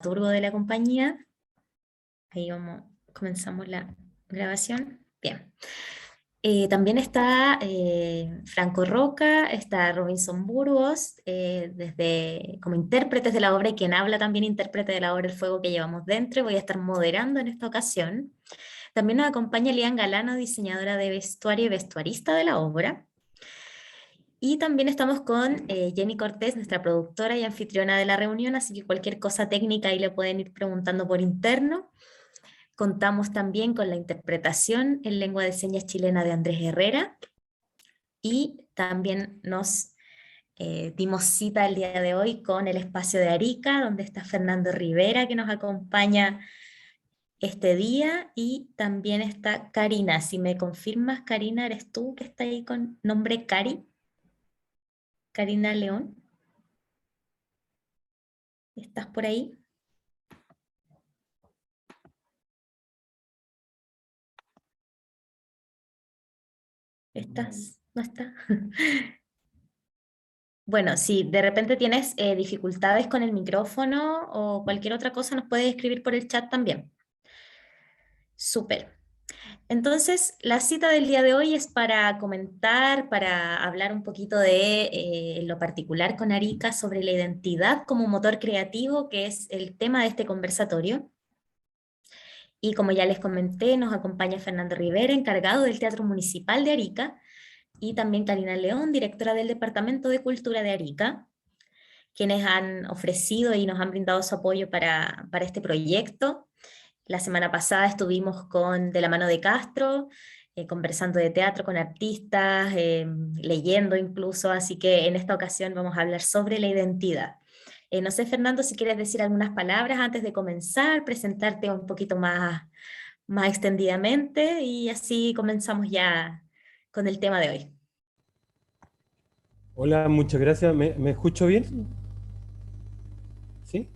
dramaturgo de la compañía. Ahí vamos, comenzamos la grabación. Bien. También está Franco Roca, está Robinson Burgos, como intérpretes de la obra, y quien habla también intérprete de la obra El Fuego que llevamos dentro. Voy a estar moderando en esta ocasión. También nos acompaña Lian Galano, diseñadora de vestuario y vestuarista de la obra. Y también estamos con Jenny Cortés, nuestra productora y anfitriona de la reunión, así que cualquier cosa técnica ahí le pueden ir preguntando por interno. Contamos también con la interpretación en lengua de señas chilena de Andrés Herrera, y también nos dimos cita el día de hoy con el espacio de Arica, donde está Fernando Rivera, que nos acompaña este día, y también está Karina. Si me confirmas, Karina, ¿eres tú que está ahí con nombre Cari? Karina León, ¿estás por ahí? ¿Estás? ¿No está? Bueno, si de repente tienes dificultades con el micrófono o cualquier otra cosa, nos puedes escribir por el chat también. Súper. Entonces, la cita del día de hoy es para comentar, para hablar un poquito de lo particular con Arica sobre la identidad como motor creativo, que es el tema de este conversatorio. Y como ya les comenté, nos acompaña Fernando Rivera, encargado del Teatro Municipal de Arica, y también Karina León, directora del Departamento de Cultura de Arica, quienes han ofrecido y nos han brindado su apoyo para este proyecto. La semana pasada estuvimos con De la mano de Castro, conversando de teatro con artistas, leyendo incluso, así que en esta ocasión vamos a hablar sobre la identidad. No sé, Fernando, si quieres decir algunas palabras antes de comenzar, presentarte un poquito más extendidamente, y así comenzamos ya con el tema de hoy. Hola, muchas gracias. ¿Me escucho bien? ¿Sí?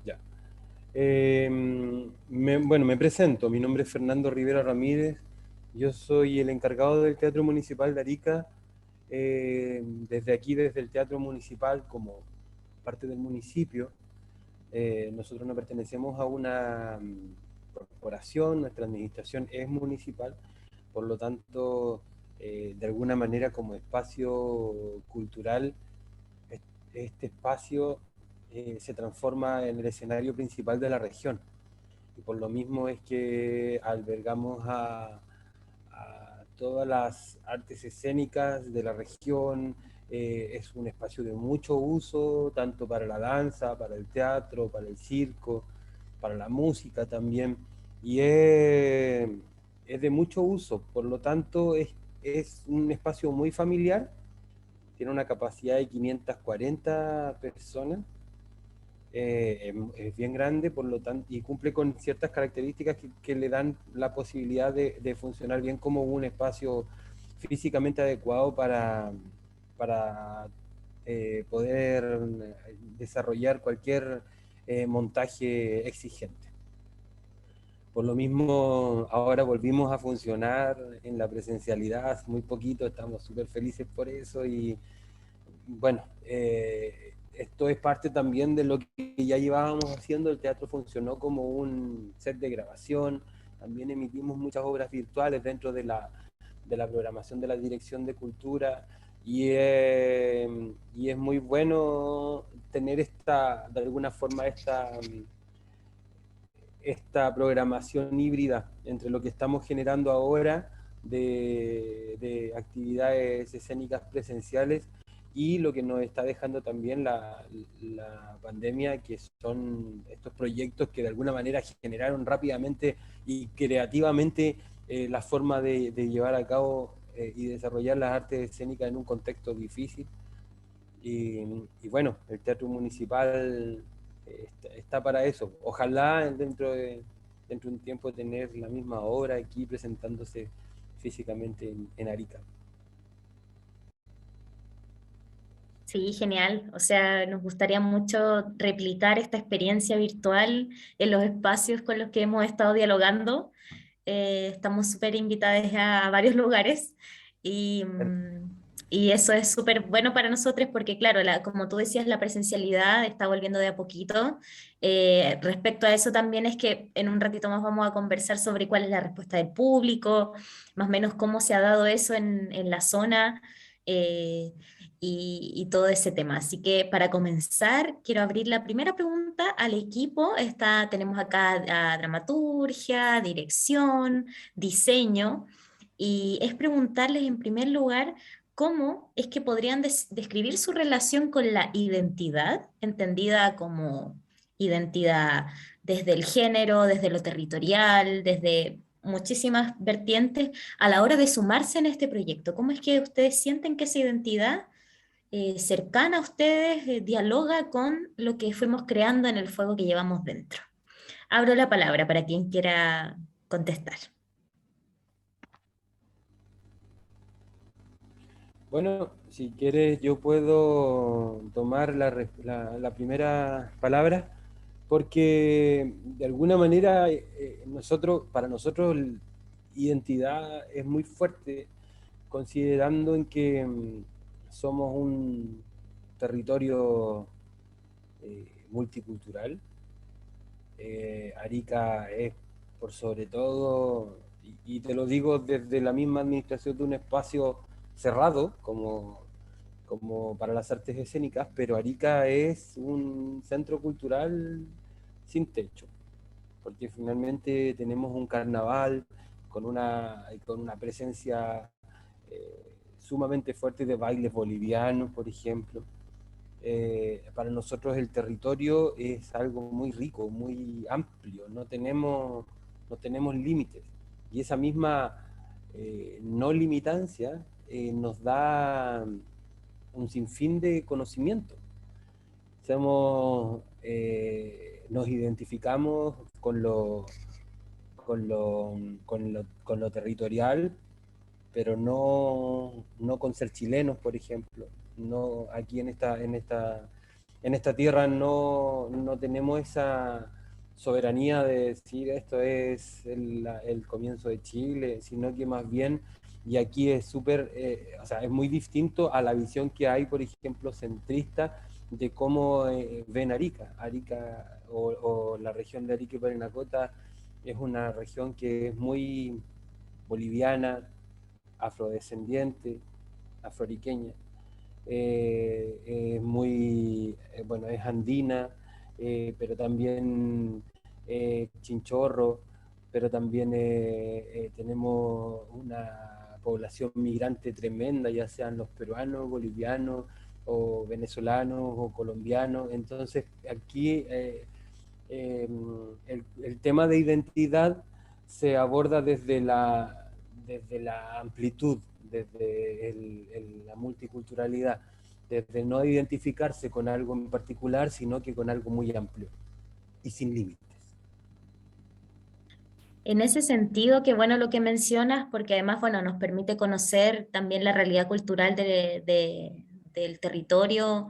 Ya. Bueno, me presento. Mi nombre es Fernando Rivera Ramírez. Yo soy el encargado del Teatro Municipal de Arica. Desde aquí, desde el Teatro Municipal, como parte del municipio, nosotros no pertenecemos a una corporación, nuestra administración es municipal, por lo tanto, de alguna manera como espacio cultural, este espacio se transforma en el escenario principal de la región. Y por lo mismo es que albergamos a todas las artes escénicas de la región. Es un espacio de mucho uso, tanto para la danza, para el teatro, para el circo, para la música también. Y es de mucho uso, por lo tanto es un espacio muy familiar, tiene una capacidad de 540 personas, es bien grande, por lo tanto, y cumple con ciertas características que le dan la posibilidad de funcionar bien como un espacio físicamente adecuado para poder desarrollar cualquier montaje exigente. Por lo mismo, ahora volvimos a funcionar en la presencialidad hace muy poquito, estamos súper felices por eso. Y bueno, esto es parte también de lo que ya llevábamos haciendo. El teatro funcionó como un set de grabación, también emitimos muchas obras virtuales dentro de la programación de la Dirección de Cultura, y es muy bueno tener de alguna forma, esta programación híbrida entre lo que estamos generando ahora de actividades escénicas presenciales y lo que nos está dejando también la pandemia, que son estos proyectos que de alguna manera generaron rápidamente y creativamente la forma de llevar a cabo y desarrollar las artes escénicas en un contexto difícil. Y bueno, el Teatro Municipal está para eso. Ojalá dentro de un tiempo tener la misma obra aquí presentándose físicamente en Arica. Sí, genial. O sea, nos gustaría mucho replicar esta experiencia virtual en los espacios con los que hemos estado dialogando. Estamos súper invitados a varios lugares, y Y eso es súper bueno para nosotros porque, claro, como tú decías, la presencialidad está volviendo de a poquito. Respecto a eso también es que en un ratito más vamos a conversar sobre cuál es la respuesta del público, más o menos cómo se ha dado eso en la zona eh, y todo ese tema. Así que para comenzar, quiero abrir la primera pregunta al equipo. Tenemos acá a dramaturgia, dirección, diseño, y es preguntarles en primer lugar, ¿cómo es que podrían describir su relación con la identidad, entendida como identidad desde el género, desde lo territorial, desde muchísimas vertientes, a la hora de sumarse en este proyecto? ¿Cómo es que ustedes sienten que esa identidad cercana a ustedes dialoga con lo que fuimos creando en el fuego que llevamos dentro? Abro la palabra para quien quiera contestar. Bueno, si quieres yo puedo tomar la primera palabra, porque de alguna manera para nosotros identidad es muy fuerte, considerando en que somos un territorio multicultural. Arica es por sobre todo, y te lo digo desde la misma administración de un espacio cerrado como para las artes escénicas, pero Arica es un centro cultural sin techo, porque finalmente tenemos un carnaval con una presencia sumamente fuerte de bailes bolivianos, por ejemplo. Para nosotros el territorio es algo muy rico, muy amplio, no tenemos límites. Y esa misma no limitancia nos da un sinfín de conocimiento. Nos identificamos con lo territorial, pero no con ser chilenos, por ejemplo. No, aquí en esta tierra no tenemos esa soberanía de decir esto es el comienzo de Chile, sino que más bien, y aquí es súper, o sea, es muy distinto a la visión que hay, por ejemplo, centrista de cómo ven Arica. Arica o la región de Arica y Parinacota es una región que es muy boliviana, afrodescendiente, afroariqueña, bueno, es andina, pero también chinchorro, pero también tenemos una población migrante tremenda, ya sean los peruanos, bolivianos, o venezolanos, o colombianos. Entonces, aquí eh, el tema de identidad se aborda desde la amplitud, desde la multiculturalidad, desde no identificarse con algo en particular, sino que con algo muy amplio y sin límites. En ese sentido, qué bueno lo que mencionas, porque además, bueno, nos permite conocer también la realidad cultural del territorio.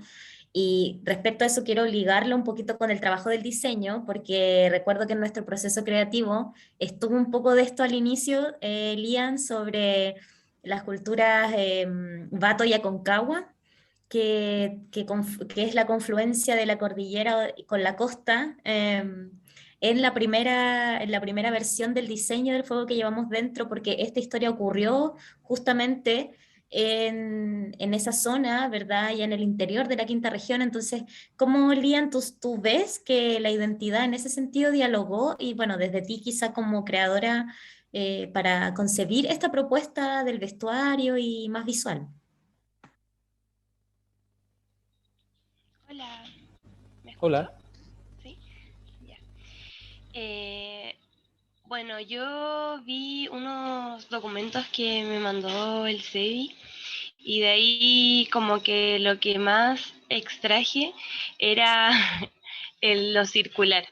Y respecto a eso, quiero ligarlo un poquito con el trabajo del diseño, porque recuerdo que en nuestro proceso creativo estuvo un poco de esto al inicio, Lian, sobre las culturas Bato y Aconcagua, que es la confluencia de la cordillera con la costa. En la primera versión del diseño del fuego que llevamos dentro, porque esta historia ocurrió justamente en esa zona, ¿verdad? Y en el interior de la quinta región. Entonces, ¿cómo, Lian, tú ves que la identidad en ese sentido dialogó? Y bueno, desde ti quizá como creadora, para concebir esta propuesta del vestuario y más visual. Hola, ¿me escucho? Hola. Sí, ya. Eh, bueno, yo vi unos documentos que me mandó el CEDI y de ahí como que lo que más extraje era lo circular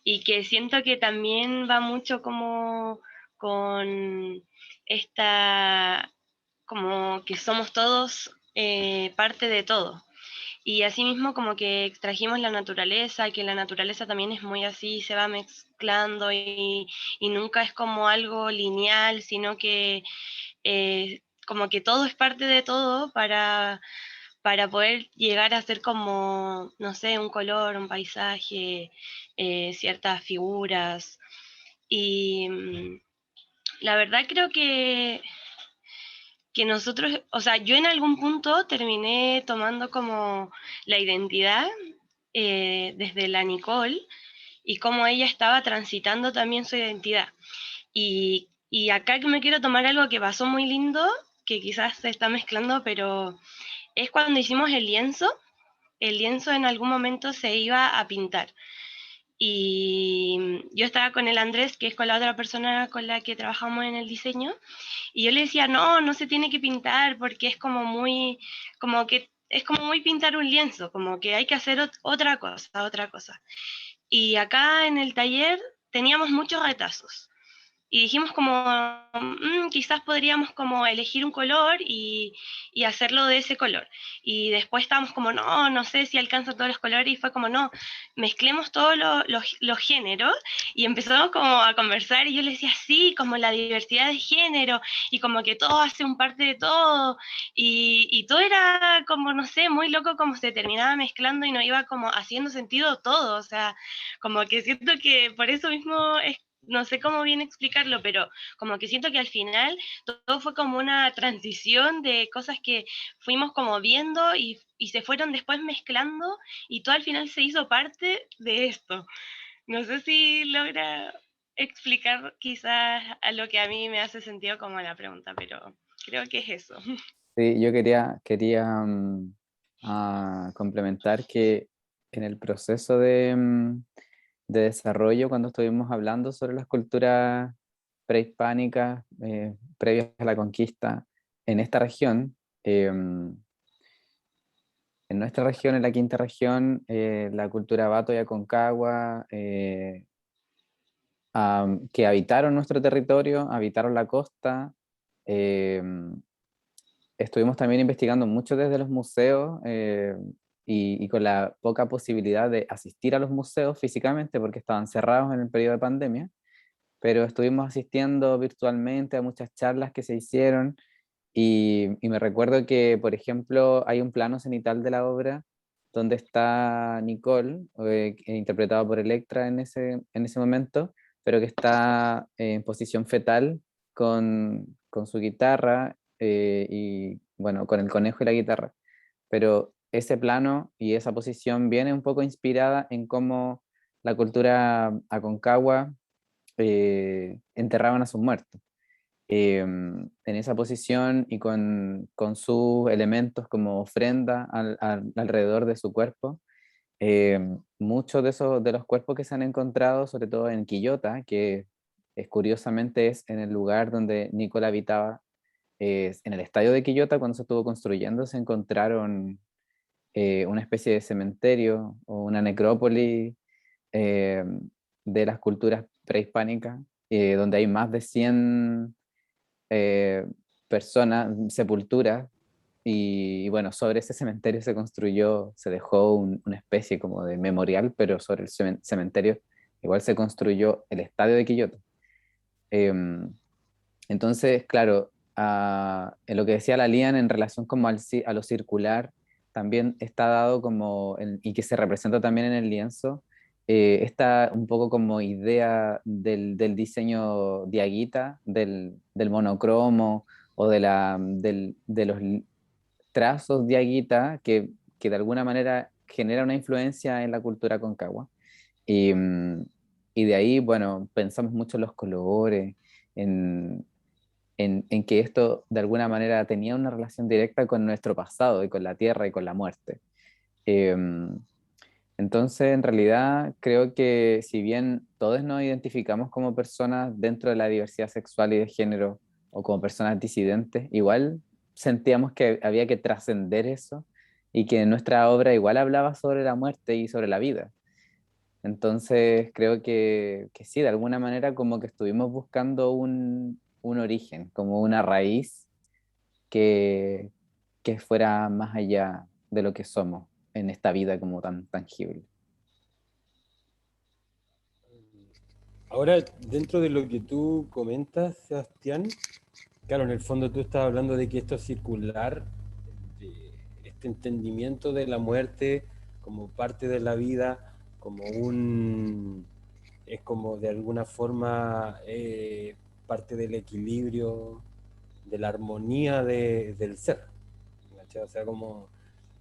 y que siento que también va mucho como con esta, como que somos todos parte de todo. Y asimismo como que extrajimos la naturaleza, que la naturaleza también es muy así, se va mezclando y nunca es como algo lineal, sino que como que todo es parte de todo para poder llegar a ser como, no sé, un color, un paisaje, ciertas figuras. Y la verdad creo que nosotros, o sea, yo en algún punto terminé tomando como la identidad desde la Nicole y cómo ella estaba transitando también su identidad. Y acá que me quiero tomar algo que pasó muy lindo, que quizás se está mezclando, pero es cuando hicimos el lienzo en algún momento se iba a pintar. Y yo estaba con el Andrés, que es con la otra persona con la que trabajamos en el diseño, y yo le decía, no, no se tiene que pintar porque es como muy, como que es como muy pintar un lienzo, como que hay que hacer otra cosa, otra cosa. Y acá en el taller teníamos muchos retazos. Y dijimos como, quizás podríamos como elegir un color y hacerlo de ese color. Y después estábamos como, no, no sé si alcanza todos los colores. Y fue como, no, mezclemos todos los géneros. Y empezamos como a conversar y yo le decía, sí, como la diversidad de género y como que todo hace un parte de todo. Y todo era como, no sé, muy loco como se terminaba mezclando y no iba como haciendo sentido todo. O sea, como que siento que por eso mismo es, no sé cómo bien explicarlo, pero como que siento que al final todo fue como una transición de cosas que fuimos como viendo y se fueron después mezclando y todo al final se hizo parte de esto. No sé si logra explicar quizás a lo que a mí me hace sentido como la pregunta, pero creo que es eso. Sí, yo quería complementar que en el proceso de desarrollo, cuando estuvimos hablando sobre las culturas prehispánicas previas a la conquista en esta región, en nuestra región, en la quinta región, la cultura Bato y Aconcagua, que habitaron nuestro territorio, habitaron la costa. Estuvimos también investigando mucho desde los museos y con la poca posibilidad de asistir a los museos físicamente porque estaban cerrados en el periodo de pandemia, pero estuvimos asistiendo virtualmente a muchas charlas que se hicieron y me recuerdo que, por ejemplo, hay un plano cenital de la obra donde está Nicole, interpretada por Electra en ese momento, pero que está en posición fetal con su guitarra y, bueno, con el conejo y la guitarra. Pero ese plano y esa posición viene un poco inspirada en cómo la cultura Aconcagua enterraban a sus muertos en esa posición y con sus elementos como ofrenda alrededor de su cuerpo. Muchos de esos de los cuerpos que se han encontrado, sobre todo en Quillota, que es curiosamente es en el lugar donde Nicola habitaba, en el estadio de Quillota, cuando se estuvo construyendo, se encontraron una especie de cementerio o una necrópolis eh, de las culturas prehispánicas, donde hay más de 100 eh, personas, sepulturas, y bueno, sobre ese cementerio se construyó, se dejó una especie como de memorial, pero sobre el cementerio igual se construyó el estadio de Quillota. Entonces, claro, en lo que decía la Lian en relación como a lo circular, también está dado como, y que se representa también en el lienzo, esta un poco como idea del diseño diaguita, del monocromo o de los trazos diaguita que de alguna manera genera una influencia en la cultura concagua. Y, y de ahí, bueno, pensamos mucho en los colores, en, en que esto de alguna manera tenía una relación directa con nuestro pasado y con la tierra y con la muerte. Entonces, en realidad, creo que si bien todos nos identificamos como personas dentro de la diversidad sexual y de género o como personas disidentes, igual sentíamos que había que trascender eso y que nuestra obra igual hablaba sobre la muerte y sobre la vida. Entonces, creo que sí, de alguna manera como que estuvimos buscando un origen, como una raíz que, que fuera más allá de lo que somos en esta vida como tan tangible. Ahora, dentro de lo que tú comentas, Sebastián, Claro, en el fondo tú estás hablando de que esto es circular, de este entendimiento de la muerte como parte de la vida, como es como de alguna forma parte del equilibrio, de la armonía del ser. ¿Cachai? O sea, como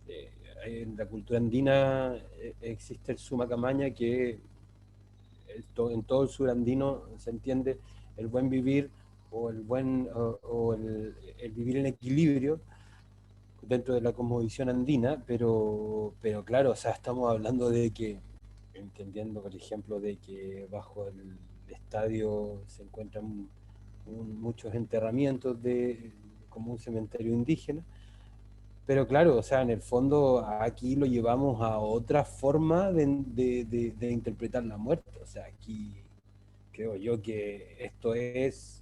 eh, en la cultura andina existe el Suma Camaña, que en todo el sur andino se entiende el buen vivir o el vivir en equilibrio dentro de la cosmovisión andina, pero claro, o sea, estamos hablando de que, entendiendo por ejemplo de que bajo el estadio se encuentran muchos enterramientos como un cementerio indígena, pero claro, o sea, en el fondo aquí lo llevamos a otra forma de interpretar la muerte. O sea, aquí creo yo que esto es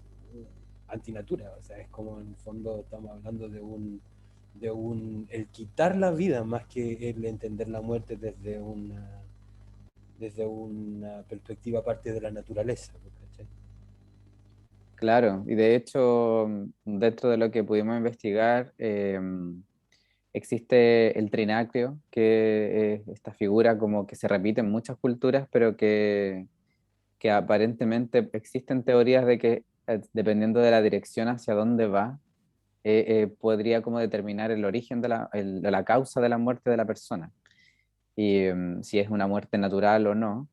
antinatura. O sea, es como en el fondo estamos hablando el quitar la vida más que el entender la muerte desde una perspectiva parte de la naturaleza. ¿Cachai? Claro, y de hecho, dentro de lo que pudimos investigar, existe el trinacrio, que es esta figura como que se repite en muchas culturas, pero que aparentemente existen teorías de que dependiendo de la dirección hacia dónde va, podría como determinar el origen de la causa de la muerte de la persona, y si es una muerte natural o no.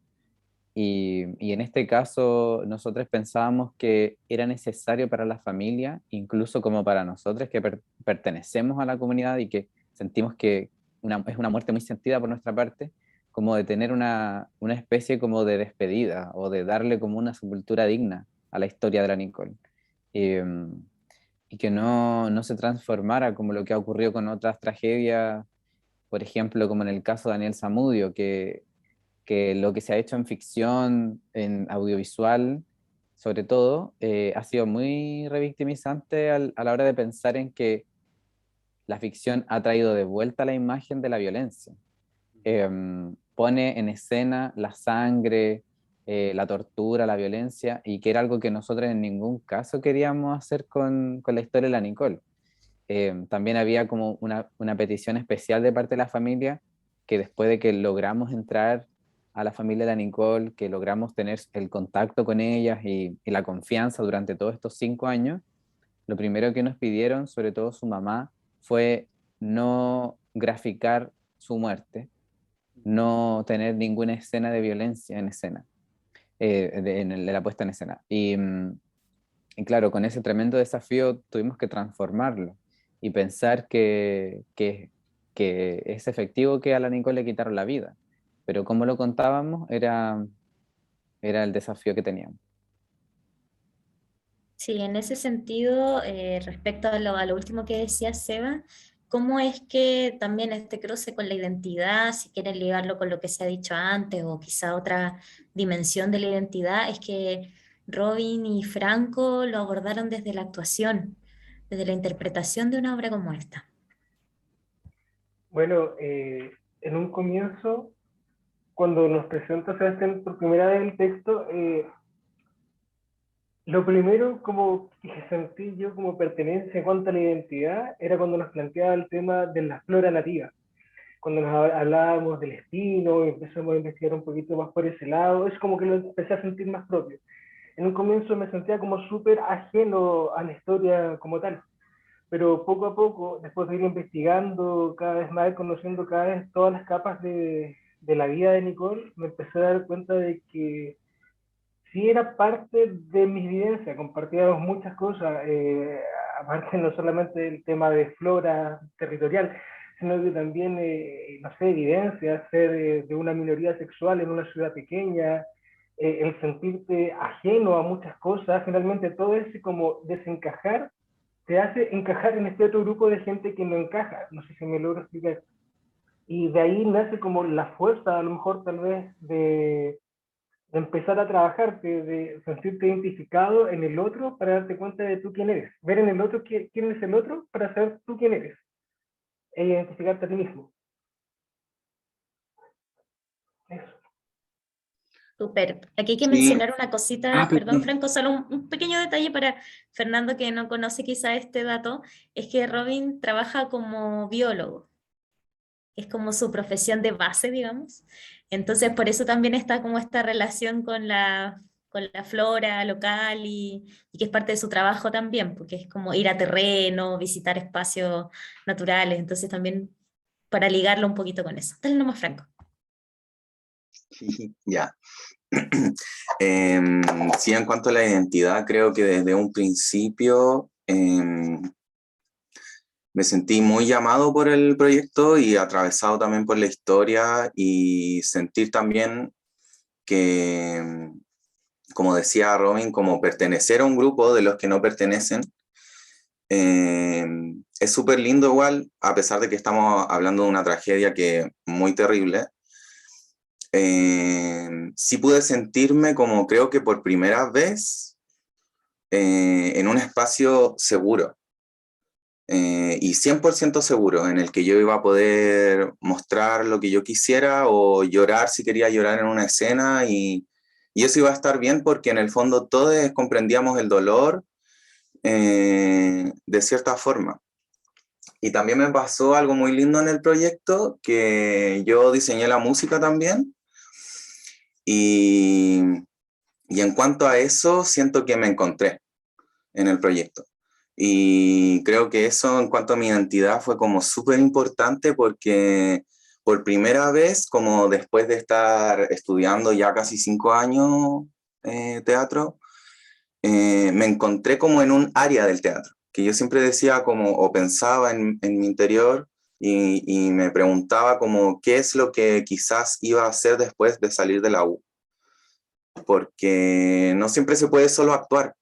Y en este caso, nosotros pensábamos que era necesario para la familia, incluso como para nosotros que pertenecemos a la comunidad y que sentimos que es una muerte muy sentida por nuestra parte, como de tener una especie como de despedida o de darle como una sepultura digna a la historia de la Nicole. Y, y que no se transformara como lo que ha ocurrido con otras tragedias, por ejemplo, como en el caso de Daniel Zamudio, que lo que se ha hecho en ficción, en audiovisual, sobre todo, ha sido muy revictimizante a la hora de pensar en que la ficción ha traído de vuelta la imagen de la violencia. Pone en escena la sangre, la tortura, la violencia, y que era algo que nosotros en ningún caso queríamos hacer con la historia de la Nicole. También había como una petición especial de parte de la familia, que después de que logramos entrar a la familia de la Nicole, que logramos tener el contacto con ellas y la confianza durante todos estos 5 años, lo primero que nos pidieron, sobre todo su mamá, fue no graficar su muerte, no tener ninguna escena de violencia en escena, de la puesta en escena. Y claro, con ese tremendo desafío tuvimos que transformarlo y pensar que es efectivo que a la Nicole le quitaron la vida, pero como lo contábamos era el desafío que teníamos. Sí, en ese sentido, respecto a lo último que decía Seba, ¿cómo es que también este cruce con la identidad, si quieren ligarlo con lo que se ha dicho antes o quizá otra dimensión de la identidad, es que Robin y Franco lo abordaron desde la actuación, desde la interpretación de una obra como esta? Bueno, en un comienzo, cuando nos presenta Sebastián por primera vez el texto, lo primero como que sentí yo como pertenencia en cuanto a la identidad era cuando nos planteaba el tema de la flora nativa. Cuando nos hablábamos del espino y empezamos a investigar un poquito más por ese lado, es como que lo empecé a sentir más propio. En un comienzo me sentía como súper ajeno a la historia como tal, pero poco a poco, después de ir investigando cada vez más, conociendo cada vez todas las capas de la vida de Nicole, me empecé a dar cuenta de que sí era parte de mis vivencias, compartíamos muchas cosas, aparte no solamente del tema de flora territorial, sino que también, no sé, vivencias, ser de una minoría sexual en una ciudad pequeña, el sentirte ajeno a muchas cosas, finalmente todo ese como desencajar te hace encajar en este otro grupo de gente que no encaja, no sé si me logro explicar. Y de ahí nace como la fuerza, a lo mejor tal vez, de empezar a trabajar, de sentirte identificado en el otro para darte cuenta de tú quién eres. Ver en el otro quién es el otro para saber tú quién eres. E identificarte a ti mismo. Eso. Súper. Aquí hay que Sí. mencionar una cosita, perdón, Perdón. Franco, solo un pequeño detalle para Fernando que no conoce quizá este dato, es que Robin trabaja como biólogo, es como su profesión de base, digamos. Entonces, por eso también está como esta relación con la flora local y que es parte de su trabajo también, porque es como ir a terreno, visitar espacios naturales, entonces también para ligarlo un poquito con eso. Dale nomás, Franco. Ya. Sí, en cuanto a la identidad, creo que desde un principio me sentí muy llamado por el proyecto y atravesado también por la historia y sentir también que, como decía Robin, como pertenecer a un grupo de los que no pertenecen. Es súper lindo igual, a pesar de que estamos hablando de una tragedia que es muy terrible. Sí pude sentirme como creo que por primera vez en un espacio seguro y 100% seguro en el que yo iba a poder mostrar lo que yo quisiera o llorar si quería llorar en una escena y eso iba a estar bien porque en el fondo todos comprendíamos el dolor de cierta forma. Y también me pasó algo muy lindo en el proyecto, que yo diseñé la música también y, y en cuanto a eso siento que me encontré en el proyecto. Y creo que eso en cuanto a mi identidad fue como súper importante porque por primera vez, como después de estar estudiando ya casi 5 años teatro, me encontré como en un área del teatro, que yo siempre decía como, o pensaba en mi interior y me preguntaba como qué es lo que quizás iba a hacer después de salir de la U, porque no siempre se puede solo actuar.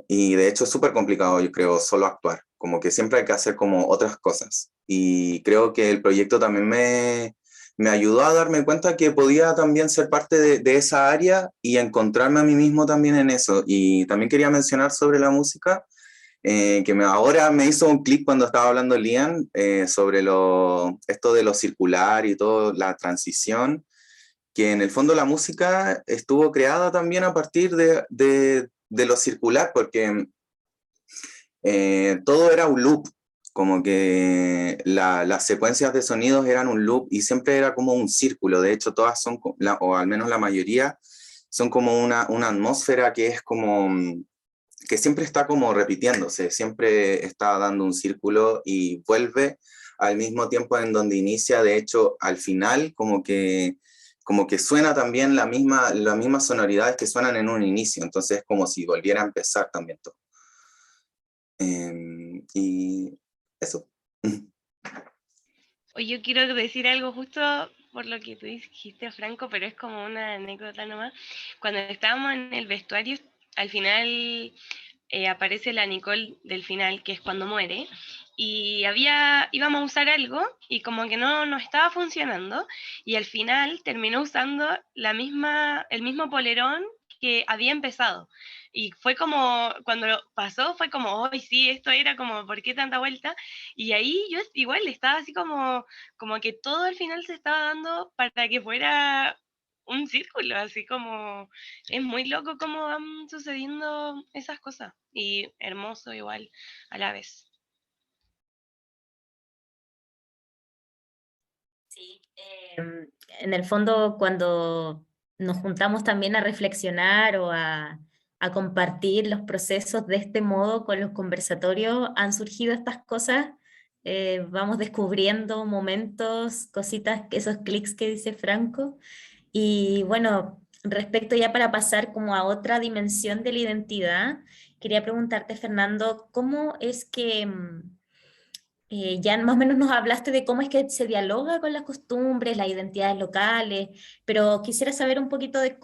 Y de hecho es súper complicado, yo creo, solo actuar, como que siempre hay que hacer como otras cosas. Y creo que el proyecto también me ayudó a darme cuenta que podía también ser parte de esa área y encontrarme a mí mismo también en eso. Y también quería mencionar sobre la música, ahora me hizo un clic cuando estaba hablando Lian sobre esto de lo circular y todo, la transición, que en el fondo la música estuvo creada también a partir de lo circular, porque todo era un loop, como que las secuencias de sonidos eran un loop y siempre era como un círculo. De hecho, todas son, o al menos la mayoría, son como una atmósfera que es como, que siempre está como repitiéndose, siempre está dando un círculo y vuelve al mismo tiempo en donde inicia. De hecho, al final, como que suena también las mismas sonoridades que suenan en un inicio, entonces es como si volviera a empezar también todo. Y eso. Oye, yo quiero decir algo justo por lo que tú dijiste, Franco, pero es como una anécdota nomás. Cuando estábamos en el vestuario, al final aparece la Nicole del final, que es cuando muere, y íbamos a usar algo y como que no nos estaba funcionando, y al final terminó usando el mismo polerón que había empezado. Y fue como, cuando pasó, fue como, hoy sí, esto era como, ¿por qué tanta vuelta? Y ahí yo igual estaba así como que todo al final se estaba dando para que fuera un círculo, así como es muy loco cómo van sucediendo esas cosas y hermoso igual a la vez. Sí, en el fondo cuando nos juntamos también a reflexionar o a compartir los procesos de este modo con los conversatorios, han surgido estas cosas, vamos descubriendo momentos, cositas, esos clics que dice Franco. Y bueno, respecto ya para pasar como a otra dimensión de la identidad, quería preguntarte, Fernando, ¿cómo es que... ya más o menos nos hablaste de cómo es que se dialoga con las costumbres, las identidades locales, pero quisiera saber un poquito de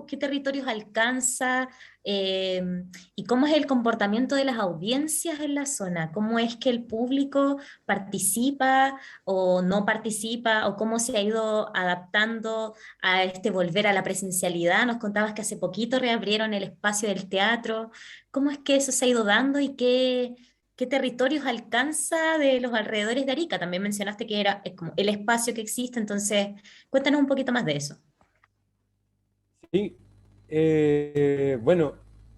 qué territorios alcanza eh, y cómo es el comportamiento de las audiencias en la zona, cómo es que el público participa o no participa o cómo se ha ido adaptando a este volver a la presencialidad. Nos contabas que hace poquito reabrieron el espacio del teatro. ¿Cómo es que eso se ha ido dando y qué territorios alcanza de los alrededores de Arica? También mencionaste que es como el espacio que existe, entonces cuéntanos un poquito más de eso. Sí, bueno,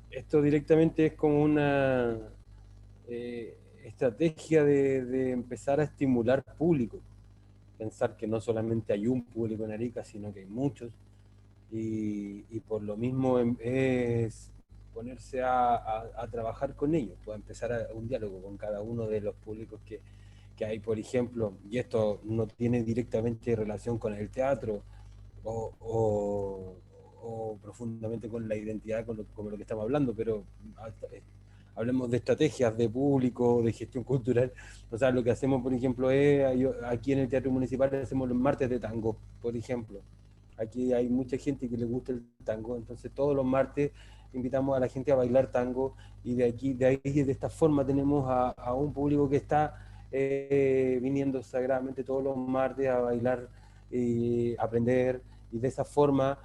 esto directamente es como una estrategia de empezar a estimular público. Pensar que no solamente hay un público en Arica, sino que hay muchos. Y por lo mismo es ponerse a trabajar con ellos, pues empezar un diálogo con cada uno de los públicos que hay, por ejemplo, y esto no tiene directamente relación con el teatro o, o- o profundamente con la identidad, con lo que estamos hablando, pero hablemos de estrategias de público, de gestión cultural. O sea, lo que hacemos, por ejemplo, es, aquí en el Teatro Municipal hacemos los martes de tango, por ejemplo. Aquí hay mucha gente que le gusta el tango, entonces todos los martes invitamos a la gente a bailar tango y de ahí, de esta forma tenemos a un público que está viniendo sagradamente todos los martes a bailar y aprender, y de esa forma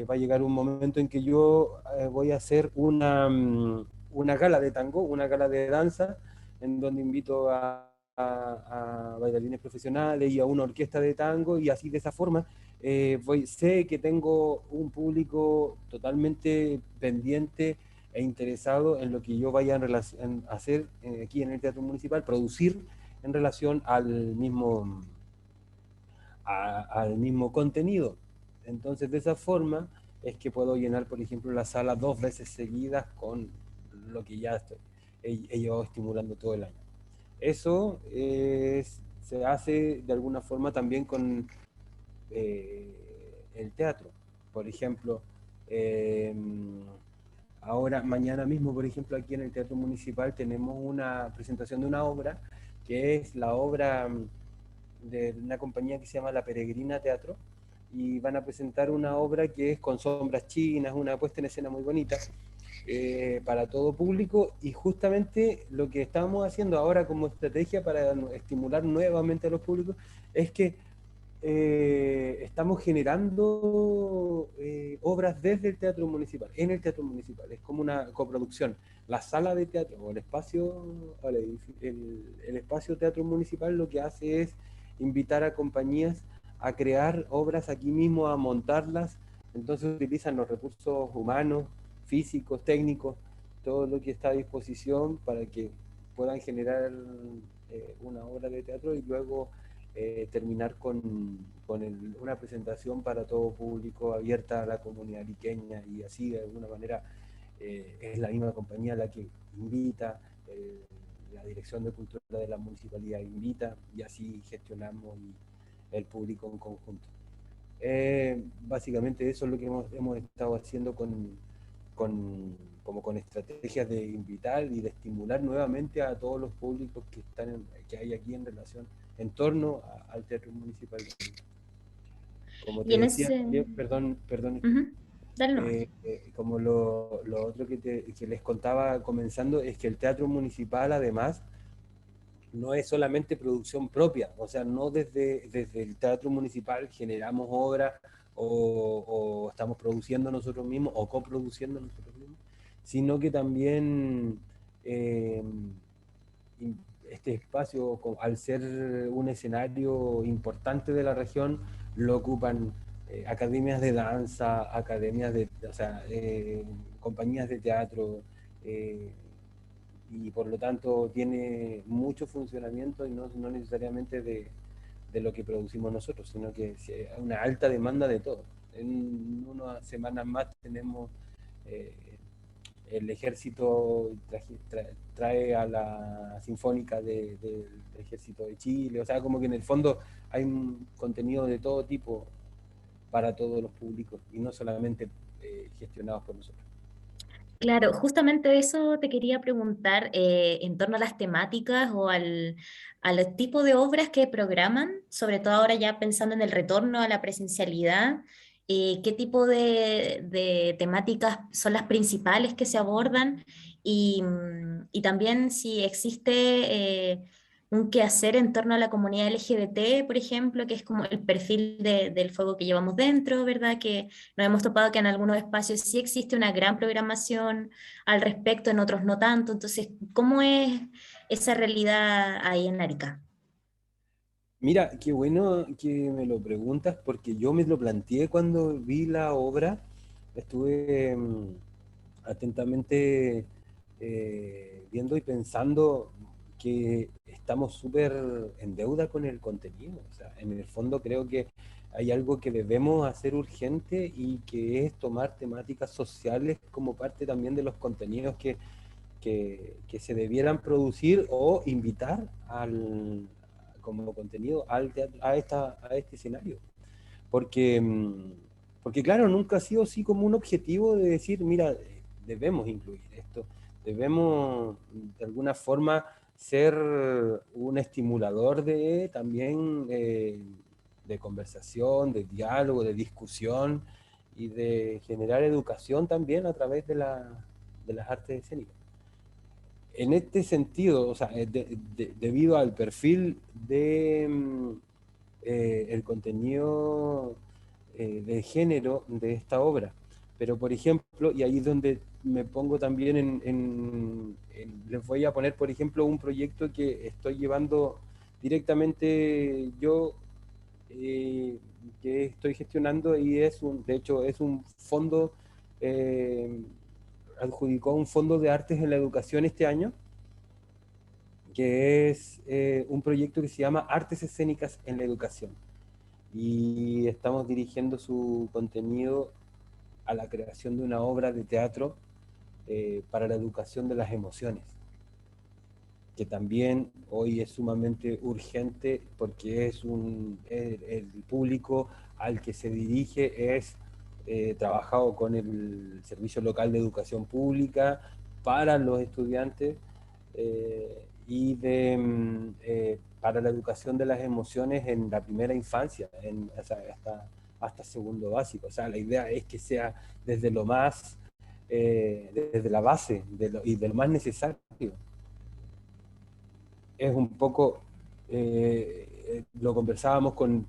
va a llegar un momento en que yo voy a hacer una gala de tango, una gala de danza, en donde invito a bailarines profesionales y a una orquesta de tango, y así de esa forma sé que tengo un público totalmente pendiente e interesado en lo que yo vaya en hacer aquí en el Teatro Municipal, producir en relación al mismo contenido. Entonces, de esa forma es que puedo llenar, por ejemplo, la sala 2 veces seguidas con lo que ya he llevado estimulando todo el año. Eso se hace de alguna forma también con el teatro. Por ejemplo, eh, ahora, mañana mismo, por ejemplo, aquí en el Teatro Municipal tenemos una presentación de una obra, que es la obra de una compañía que se llama La Peregrina Teatro, y van a presentar una obra que es con sombras chinas, una puesta en escena muy bonita, para todo público, y justamente lo que estamos haciendo ahora como estrategia para estimular nuevamente a los públicos es que estamos generando obras desde el Teatro Municipal, en el Teatro Municipal. Es como una coproducción. La sala de teatro o el espacio Teatro Municipal lo que hace es invitar a compañías a crear obras aquí mismo, a montarlas. Entonces utilizan los recursos humanos, físicos, técnicos, todo lo que está a disposición para que puedan generar una obra de teatro y luego terminar con una presentación para todo público, abierta a la comunidad ariqueña, y así de alguna manera es la misma compañía la que invita, la Dirección de Cultura de la Municipalidad invita, y así gestionamos el público en conjunto. Básicamente eso es lo que hemos estado haciendo como con estrategias de invitar y de estimular nuevamente a todos los públicos que hay aquí en relación en torno al Teatro Municipal. Como Y te en decía, ese... perdón, Ujú, dale nomás. como lo otro que les contaba comenzando, es que el Teatro Municipal además no es solamente producción propia, o sea, no desde el Teatro Municipal generamos obras o estamos produciendo nosotros mismos o coproduciendo nosotros mismos, sino que también eh, este espacio, al ser un escenario importante de la región, lo ocupan academias de danza, o sea, compañías de teatro, eh, y por lo tanto tiene mucho funcionamiento y no necesariamente de lo que producimos nosotros, sino que hay una alta demanda de todo. En unas semanas más tenemos eh, el ejército trae a la Sinfónica del Ejército de Chile, o sea, como que en el fondo hay un contenido de todo tipo para todos los públicos y no solamente gestionados por nosotros. Claro, justamente eso te quería preguntar en torno a las temáticas o al tipo de obras que programan, sobre todo ahora ya pensando en el retorno a la presencialidad, qué tipo de temáticas son las principales que se abordan y también si existe un quehacer en torno a la comunidad LGBT, por ejemplo, que es como el perfil del fuego que llevamos dentro, ¿verdad? Que nos hemos topado que en algunos espacios sí existe una gran programación al respecto, en otros no tanto. Entonces, ¿cómo es esa realidad ahí en Arica? Mira, qué bueno que me lo preguntas porque yo me lo planteé cuando vi la obra, estuve atentamente viendo y pensando que estamos súper en deuda con el contenido. O sea, en el fondo creo que hay algo que debemos hacer urgente y que es tomar temáticas sociales como parte también de los contenidos que se debieran producir o invitar como contenido al teatro, a este escenario. Porque, porque claro, nunca ha sido así como un objetivo de decir, mira, debemos incluir esto, debemos de alguna forma ser un estimulador de también de conversación, de diálogo, de discusión y de generar educación también a través de las artes escénicas. En este sentido, o sea, debido al perfil de el contenido de género de esta obra. Pero, por ejemplo, y ahí es donde me pongo también les voy a poner, por ejemplo, un proyecto que estoy llevando directamente yo, que estoy gestionando y de hecho, es un fondo, eh, adjudicó un fondo de artes en la educación este año, que es un proyecto que se llama Artes Escénicas en la Educación. Y estamos dirigiendo su contenido a la creación de una obra de teatro para la educación de las emociones, que también hoy es sumamente urgente porque el público al que se dirige es trabajado con el Servicio Local de Educación Pública para los estudiantes y para la educación de las emociones en la primera infancia, o sea, hasta segundo básico. O sea, la idea es que sea desde lo más, desde la base y de lo más necesario. Es un poco, lo conversábamos con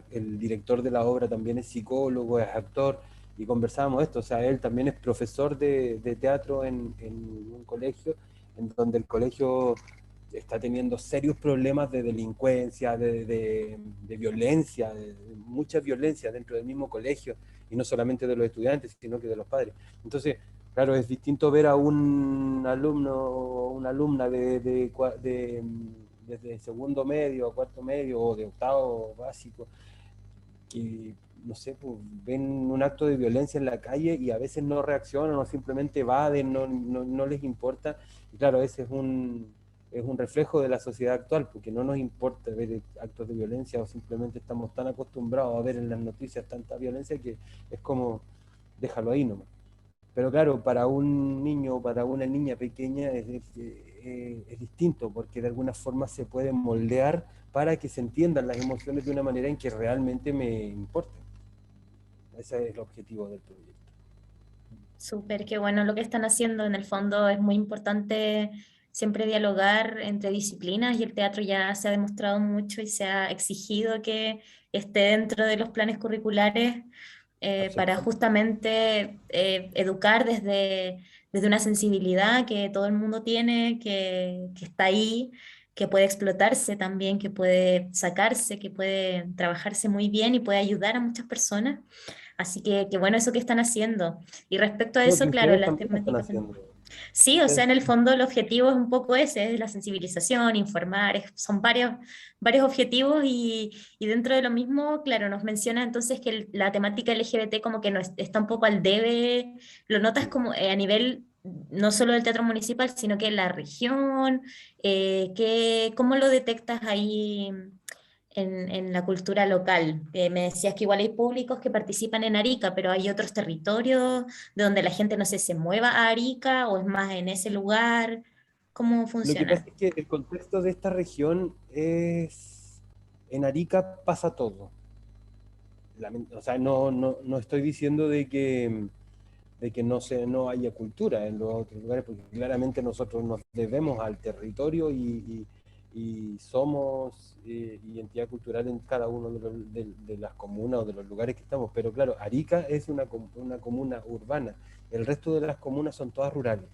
el director de la obra, también es psicólogo, es actor, y conversábamos esto, o sea, él también es profesor de teatro en un colegio, en donde el colegio está teniendo serios problemas de delincuencia, de violencia, de mucha violencia dentro del mismo colegio, y no solamente de los estudiantes, sino que de los padres. Entonces, claro, es distinto ver a un alumno o una alumna desde segundo medio a cuarto medio o de octavo básico que, no sé, pues, ven un acto de violencia en la calle y a veces no reaccionan o simplemente evaden, no les importa. Y claro, ese es un reflejo de la sociedad actual, porque no nos importa ver actos de violencia o simplemente estamos tan acostumbrados a ver en las noticias tanta violencia que es como, déjalo ahí nomás. Pero claro, para un niño o para una niña pequeña es distinto, porque de alguna forma se puede moldear para que se entiendan las emociones de una manera en que realmente me importen. Ese es el objetivo del proyecto. Súper, qué bueno lo que están haciendo. En el fondo es muy importante siempre dialogar entre disciplinas y el teatro ya se ha demostrado mucho y se ha exigido que esté dentro de los planes curriculares para justamente educar desde una sensibilidad que todo el mundo tiene, que está ahí, que puede explotarse también, que puede sacarse, que puede trabajarse muy bien y puede ayudar a muchas personas. Así que bueno eso que están haciendo. Y respecto a Lo que eso, claro, ustedes las también están temáticas... haciendo. Sí, o sea, Ustedes, en el fondo el objetivo es un poco ese, es la sensibilización, informar, son varios objetivos y dentro de lo mismo, claro, nos menciona entonces que la temática LGBT como que no está un poco al debe, lo notas como a nivel no solo del teatro municipal, sino que en la región, ¿cómo lo detectas ahí en la cultura local? Me decías que igual hay públicos que participan en Arica, pero hay otros territorios de donde la gente no sé, se mueva a Arica o es más en ese lugar. ¿Cómo lo que pasa funciona? es que el contexto de esta región es, en Arica pasa todo. O sea, no estoy diciendo de que no haya cultura en los otros lugares, porque claramente nosotros nos debemos al territorio y somos identidad cultural en cada uno de las comunas o de los lugares que estamos. Pero claro, Arica es una comuna urbana, el resto de las comunas son todas rurales.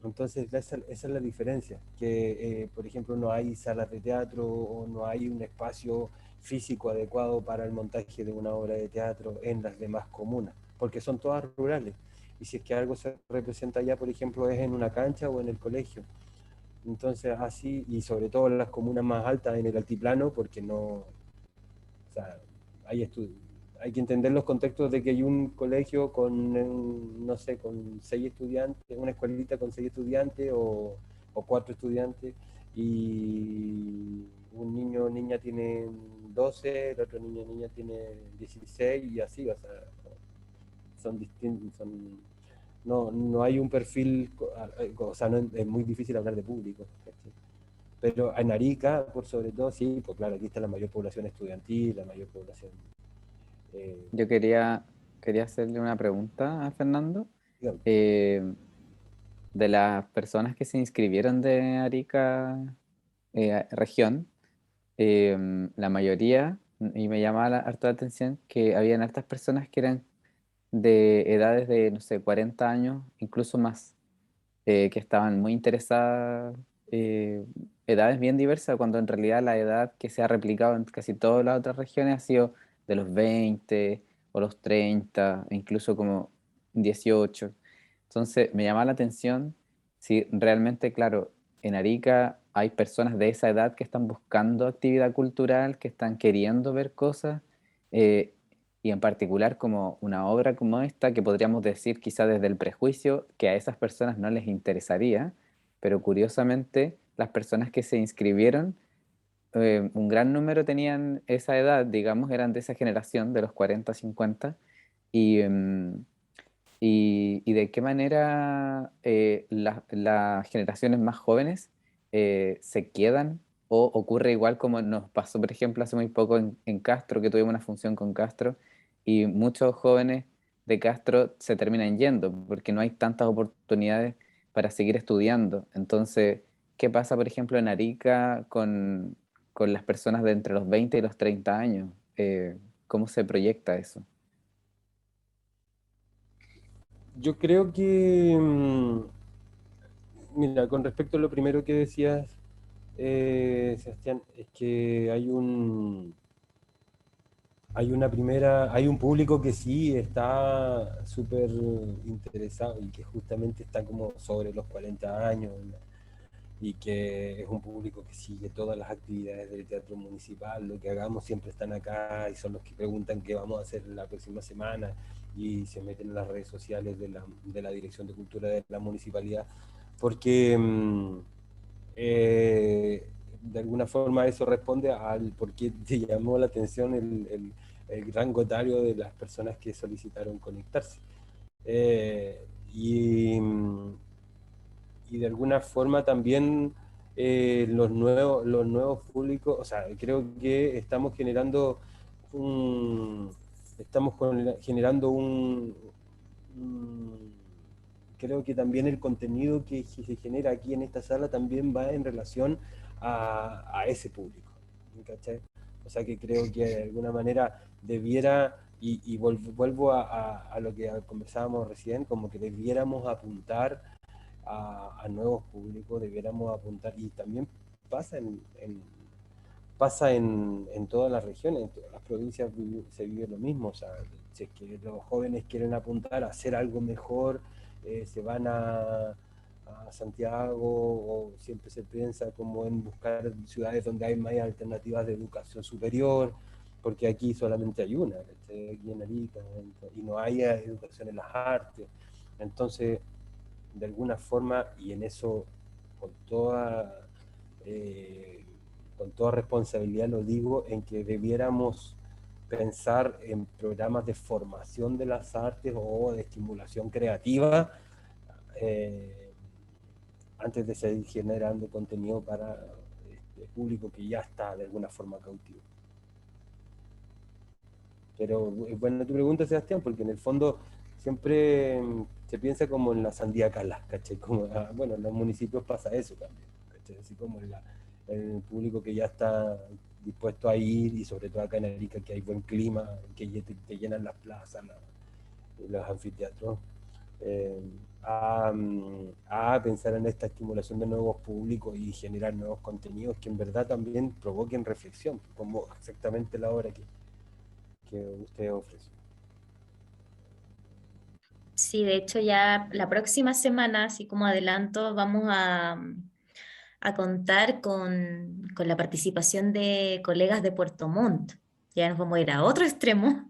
Entonces, esa es la diferencia, que por ejemplo no hay salas de teatro o no hay un espacio físico adecuado para el montaje de una obra de teatro en las demás comunas, porque son todas rurales. Y si es que algo se representa allá, por ejemplo, es en una cancha o en el colegio. Entonces, así, y sobre todo en las comunas más altas, en el altiplano, porque no, o sea, hay que entender los contextos de que hay un colegio con, no sé, con 6 estudiantes, una escuelita con 6 estudiantes o 4 estudiantes, y un niño o niña tiene 12, el otro niño o niña tiene 16, y así, o sea, son distintos, no hay un perfil, o sea, es muy difícil hablar de público, ¿cachai? Pero en Arica, por sobre todo, sí, pues claro, aquí está la mayor población estudiantil, la mayor población. Yo quería hacerle una pregunta a Fernando. Digamos, De las personas que se inscribieron de Arica región, la mayoría, y me llamaba harta la atención que habían hartas personas que eran de edades de, no sé, 40 años, incluso más, que estaban muy interesadas, edades bien diversas, cuando en realidad la edad que se ha replicado en casi todas las otras regiones ha sido de los 20 o los 30, e incluso como 18. Entonces me llama la atención si realmente, claro, en Arica hay personas de esa edad que están buscando actividad cultural, que están queriendo ver cosas, eh, y en particular como una obra como esta, que podríamos decir quizá desde el prejuicio que a esas personas no les interesaría, pero curiosamente las personas que se inscribieron, un gran número tenían esa edad, digamos, eran de esa generación, de los 40 50, y, y de qué manera las generaciones más jóvenes se quedan, o ocurre igual como nos pasó, por ejemplo, hace muy poco en Castro, que tuvimos una función con Castro, y muchos jóvenes de Castro se terminan yendo porque no hay tantas oportunidades para seguir estudiando. Entonces, ¿qué pasa, por ejemplo, en Arica con las personas de entre los 20 y los 30 años? ¿Cómo se proyecta eso? yo creo que, mira, con respecto a lo primero que decías, Sebastián, es que hay un público que sí está súper interesado y que justamente está como sobre los 40 años, ¿no? Y que es un público que sigue todas las actividades del teatro municipal, lo que hagamos siempre están acá y son los que preguntan qué vamos a hacer la próxima semana y se meten en las redes sociales de la Dirección de Cultura de la municipalidad, porque de alguna forma eso responde al por qué te llamó la atención el rango etario de las personas que solicitaron conectarse. Eh, y, y de alguna forma también los nuevos públicos, o sea, creo que estamos generando un, generando creo que también el contenido que se genera aquí en esta sala también va en relación a ese público, ¿cachai? O sea que creo que de alguna manera debiera, y vuelvo a lo que conversábamos recién, como que debiéramos apuntar a nuevos públicos, debiéramos apuntar, y también pasa pasa en todas las regiones, en todas las provincias se vive lo mismo, o sea, si es que los jóvenes quieren apuntar a hacer algo mejor, se van a Santiago, o siempre se piensa como en buscar ciudades donde hay más alternativas de educación superior, porque aquí solamente hay una, aquí en Arica, y no hay educación en las artes. Entonces, de alguna forma, y en eso con toda, eh, con toda responsabilidad lo digo, en que debiéramos pensar en programas de formación de las artes o de estimulación creativa, eh, antes de seguir generando contenido para el público que ya está de alguna forma cautivo. Pero es buena tu pregunta, Sebastián, porque en el fondo siempre se piensa como en la sandía cala, ¿cachai? Como, bueno, en los municipios pasa eso también, ¿cachai? Así como en el público que ya está dispuesto a ir, y sobre todo acá en Arica, que hay buen clima, que te llenan las plazas, los anfiteatros. eh, a pensar en esta estimulación de nuevos públicos y generar nuevos contenidos que en verdad también provoquen reflexión, como exactamente la obra que ustedes ofrecen. Sí, de hecho ya la próxima semana, así como adelanto, vamos a contar con la participación de colegas de Puerto Montt. Ya nos vamos a ir a otro extremo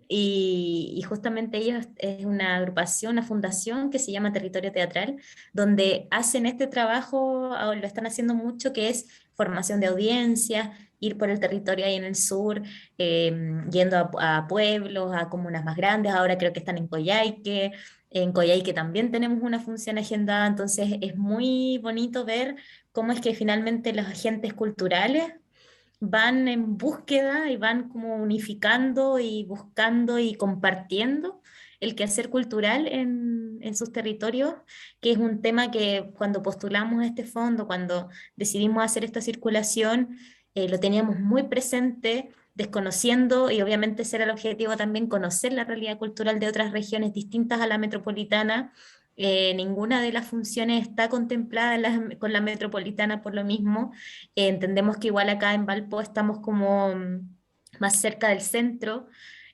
y justamente ellos es una agrupación, una fundación que se llama Territorio Teatral, donde hacen este trabajo, lo están haciendo mucho, que es formación de audiencia, ir por el territorio ahí en el sur, yendo a pueblos, a comunas más grandes, ahora creo que están en Coyhaique también tenemos una función agendada, entonces es muy bonito ver cómo es que finalmente los agentes culturales van en búsqueda y van como unificando y buscando y compartiendo el quehacer cultural en sus territorios, que es un tema que cuando postulamos este fondo, cuando decidimos hacer esta circulación, lo teníamos muy presente, desconociendo, y obviamente ese era el objetivo también, conocer la realidad cultural de otras regiones distintas a la metropolitana. Ninguna de las funciones está contemplada con la metropolitana por lo mismo. Entendemos que igual acá en Valpo estamos como más cerca del centro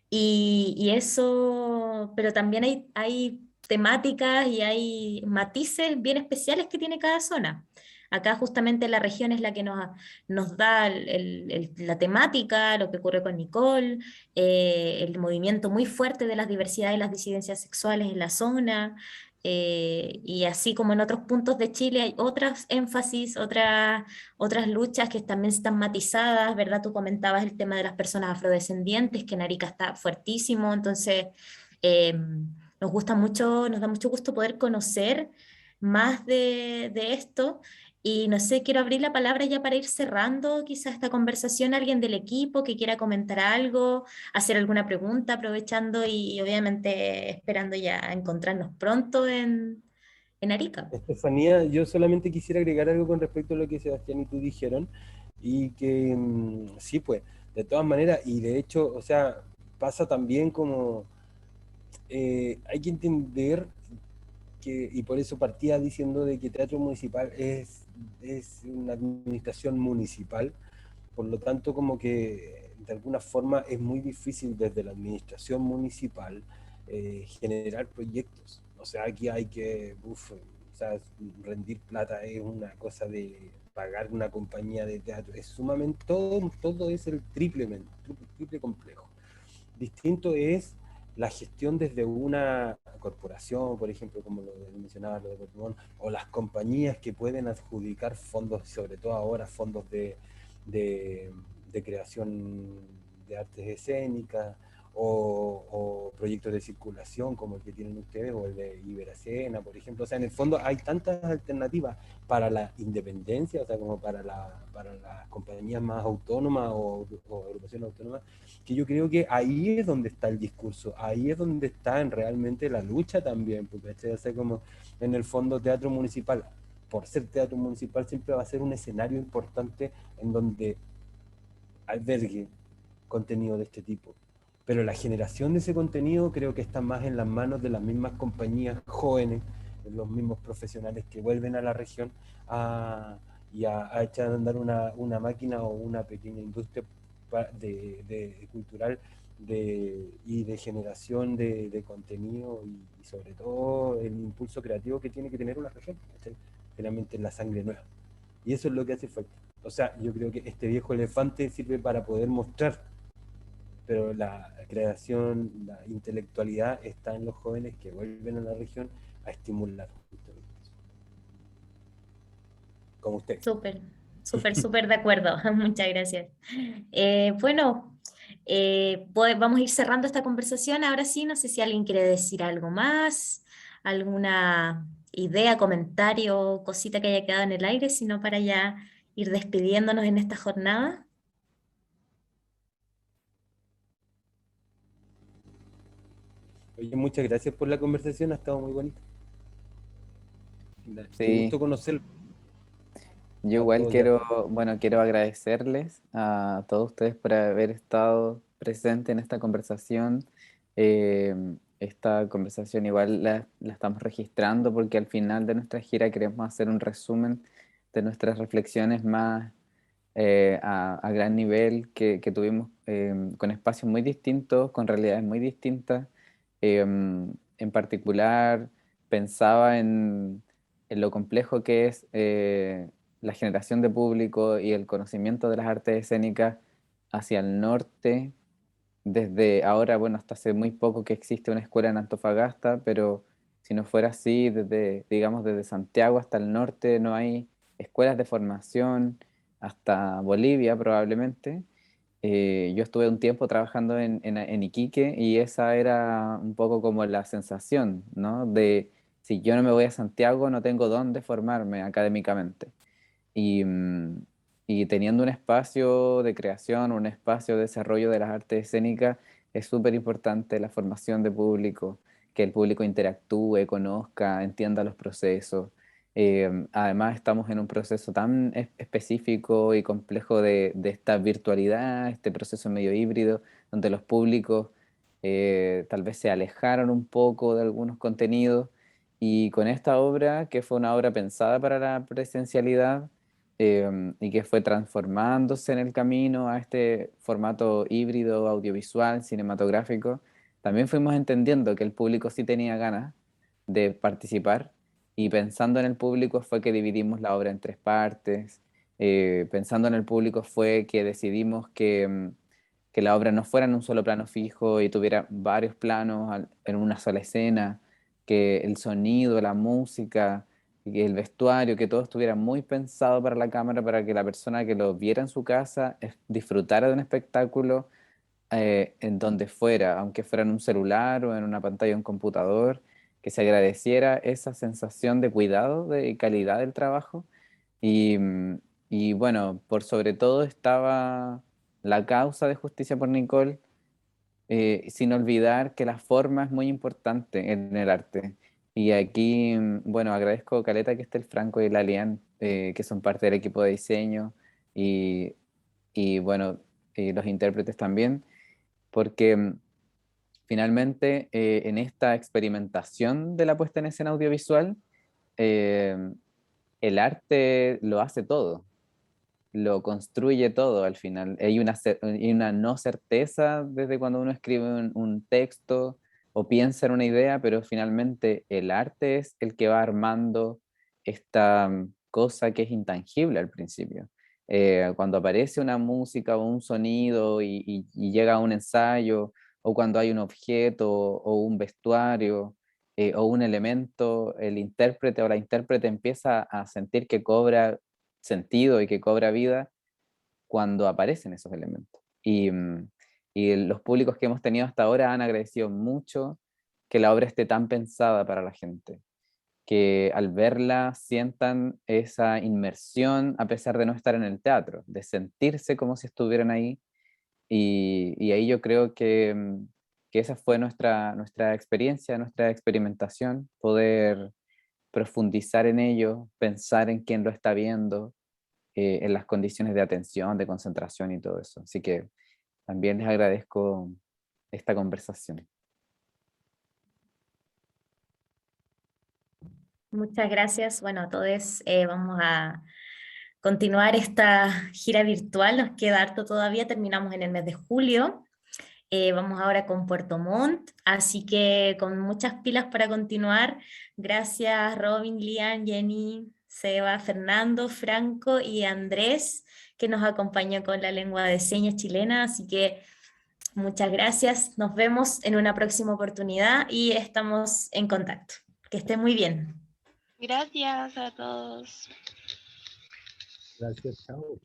y eso, pero también hay temáticas y hay matices bien especiales que tiene cada zona. Acá justamente la región es la que nos da la temática, lo que ocurre con Nicole, el movimiento muy fuerte de las diversidades y las disidencias sexuales en la zona, y así como en otros puntos de Chile hay otras énfasis, otras luchas que también están matizadas, ¿verdad? Tú comentabas el tema de las personas afrodescendientes, que en Arica está fuertísimo, entonces eh, nos gusta mucho, nos da mucho gusto poder conocer más de esto. Y no sé, quiero abrir la palabra ya para ir cerrando quizás esta conversación. Alguien del equipo que quiera comentar algo, hacer alguna pregunta, aprovechando y obviamente esperando ya encontrarnos pronto en Arica. Estefanía, yo solamente quisiera agregar algo con respecto a lo que Sebastián y tú dijeron, y que sí, pues, de todas maneras, y de hecho, o sea, pasa también como, hay que entender que, y por eso partía diciendo de que Teatro Municipal es una administración municipal, por lo tanto como que de alguna forma es muy difícil desde la administración municipal generar proyectos. O sea, aquí hay que, o sea, rendir plata es una cosa de pagar una compañía de teatro, es sumamente, todo es el triple complejo. Distinto es la gestión desde una corporación, por ejemplo, como lo mencionaba lo de Pokémon, o las compañías que pueden adjudicar fondos, sobre todo ahora fondos de, de creación de artes escénicas, o proyectos de circulación como el que tienen ustedes, o el de Iberacena, por ejemplo. O sea, en el fondo hay tantas alternativas para la independencia, o sea, como para las compañías más autónomas o agrupaciones autónomas, que yo creo que ahí es donde está el discurso, ahí es donde está realmente la lucha también, porque o sea, como en el fondo teatro municipal, por ser teatro municipal, siempre va a ser un escenario importante en donde albergue contenido de este tipo. Pero la generación de ese contenido creo que está más en las manos de las mismas compañías jóvenes, de los mismos profesionales que vuelven a la región a echar a andar una máquina o una pequeña industria cultural y de generación de contenido y sobre todo el impulso creativo que tiene que tener una región, generalmente la sangre nueva. Y eso es lo que hace falta. O sea, yo creo que este viejo elefante sirve para poder mostrar, pero la creación, la intelectualidad está en los jóvenes que vuelven a la región a estimular. Como usted. Súper, súper de acuerdo. Muchas gracias. Bueno, pues vamos a ir cerrando esta conversación. Ahora sí, no sé si alguien quiere decir algo más, alguna idea, comentario, cosita que haya quedado en el aire, sino para ya ir despidiéndonos en esta jornada. Oye, muchas gracias por la conversación, ha estado muy bonita. Qué Sí, gusto conocerlo yo a igual todos y a quiero, todas. bueno, quiero agradecerles a todos ustedes por haber estado presentes en esta conversación. esta conversación igual la estamos registrando porque al final de nuestra gira queremos hacer un resumen de nuestras reflexiones más a gran nivel que tuvimos con espacios muy distintos, con realidades muy distintas. En particular, pensaba en lo complejo que es la generación de público y el conocimiento de las artes escénicas hacia el norte. Desde ahora, bueno, hasta hace muy poco que existe una escuela en Antofagasta, pero si no fuera así, desde, digamos, desde Santiago hasta el norte no hay escuelas de formación, hasta Bolivia probablemente. Yo estuve un tiempo trabajando en Iquique y esa era un poco como la sensación, ¿no? De si yo no me voy a Santiago, no tengo dónde formarme académicamente. Y, y teniendo un espacio de creación, un espacio de desarrollo de las artes escénicas, es súper importante la formación de público, que el público interactúe, conozca, entienda los procesos. Además, estamos en un proceso tan específico y complejo de esta virtualidad, este proceso medio híbrido, donde los públicos tal vez se alejaron un poco de algunos contenidos. Y con esta obra, que fue una obra pensada para la presencialidad, y que fue transformándose en el camino a este formato híbrido, audiovisual, cinematográfico, también fuimos entendiendo que el público sí tenía ganas de participar y pensando en el público fue que dividimos la obra en tres partes. Pensando en el público fue que decidimos que la obra no fuera en un solo plano fijo y tuviera varios planos en una sola escena, que el sonido, la música y el vestuario, que todo estuviera muy pensado para la cámara, para que la persona que lo viera en su casa disfrutara de un espectáculo en donde fuera, aunque fuera en un celular o en una pantalla de un computador, que se agradeciera esa sensación de cuidado y calidad del trabajo. Y, y bueno, por sobre todo estaba la causa de Justicia por Nicole, sin olvidar que la forma es muy importante en el arte. Y aquí, bueno, agradezco caleta que esté el Franco y la Lian, que son parte del equipo de diseño, y, y bueno, los intérpretes también, porque finalmente en esta experimentación de la puesta en escena audiovisual, eh, el arte lo hace todo, lo construye todo al final. Hay una no certeza desde cuando uno escribe un texto o piensa en una idea, pero finalmente el arte es el que va armando esta cosa que es intangible al principio. Cuando aparece una música o un sonido y llega a un ensayo, o cuando hay un objeto o un vestuario o un elemento, el intérprete o la intérprete empieza a sentir que cobra sentido y que cobra vida cuando aparecen esos elementos. Y los públicos que hemos tenido hasta ahora han agradecido mucho que la obra esté tan pensada para la gente, que al verla sientan esa inmersión a pesar de no estar en el teatro, de sentirse como si estuvieran ahí. Y ahí yo creo que esa fue nuestra experiencia, nuestra experimentación, poder profundizar en ello, pensar en quién lo está viendo, en las condiciones de atención, de concentración y todo eso. Así que también les agradezco esta conversación. Muchas gracias. Bueno, a todos vamos a continuar esta gira virtual. Nos queda harto todavía. Terminamos en el mes de julio. Vamos ahora con Puerto Montt, así que con muchas pilas para continuar. Gracias Robin, Lian, Jenny, Seba, Fernando, Franco y Andrés, que nos acompañó con la lengua de señas chilena. Así que muchas gracias. Nos vemos en una próxima oportunidad y estamos en contacto. Que estén muy bien. Gracias a todos. Gracias, chao.